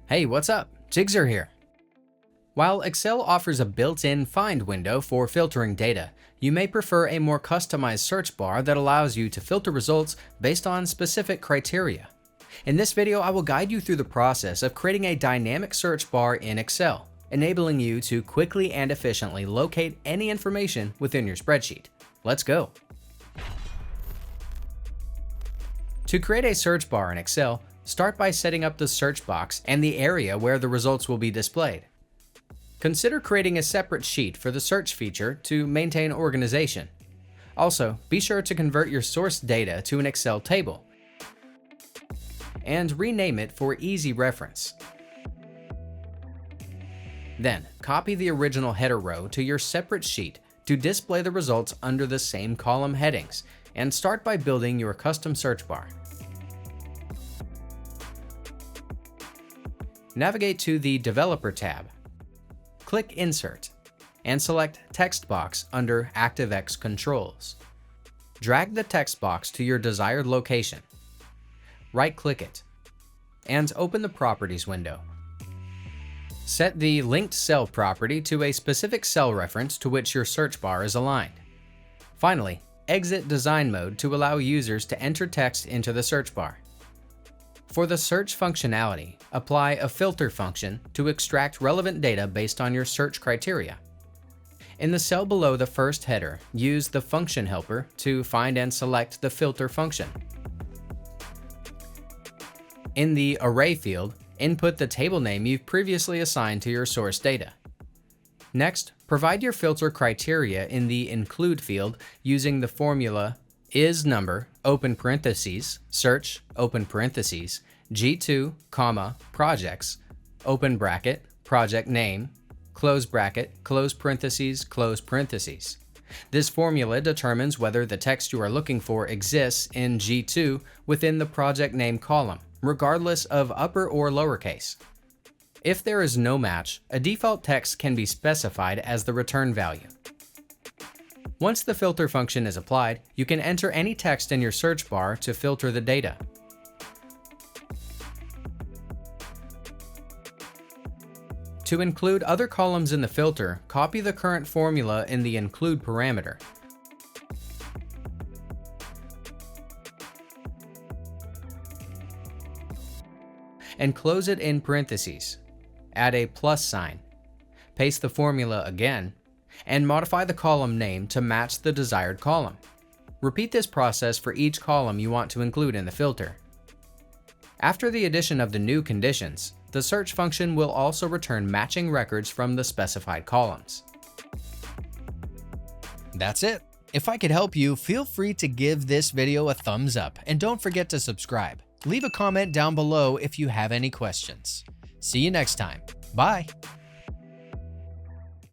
Hey, what's up? Jigxor here. While Excel offers a built-in Find window for filtering data, you may prefer a more customized search bar that allows you to filter results based on specific criteria. In this video, I will guide you through the process of creating a dynamic search bar in Excel, enabling you to quickly and efficiently locate any information within your spreadsheet. Let's go. To create a search bar in Excel, start by setting up the search box and the area where the results will be displayed. Consider creating a separate sheet for the search feature to maintain organization. Also, be sure to convert your source data to an Excel table and rename it for easy reference. Then, copy the original header row to your separate sheet to display the results under the same column headings, and start by building your custom search bar. Navigate to the Developer tab. Click Insert and select Text Box under ActiveX Controls. Drag the text box to your desired location. Right-click it and open the Properties window. Set the linked cell property to a specific cell reference to which your search bar is aligned. Finally, exit Design Mode to allow users to enter text into the search bar. For the search functionality, apply a filter function to extract relevant data based on your search criteria. In the cell below the first header, use the function helper to find and select the filter function. In the Array field, input the table name you've previously assigned to your source data. Next, provide your filter criteria in the Include field using the formula isNumber, open parentheses, search, open parentheses, G2, projects, open bracket, project name, close bracket, close parentheses, close parentheses. This formula determines whether the text you are looking for exists in G2 within the project name column, regardless of upper or lowercase. If there is no match, a default text can be specified as the return value. Once the filter function is applied, you can enter any text in your search bar to filter the data. To include other columns in the filter, copy the current formula in the Include parameter. And close it in parentheses. Add a plus sign. Paste the formula again, and modify the column name to match the desired column. Repeat this process for each column you want to include in the filter. After the addition of the new conditions, the search function will also return matching records from the specified columns. That's it. If I could help you, feel free to give this video a thumbs up and don't forget to subscribe. Leave a comment down below if you have any questions. See you next time. Bye.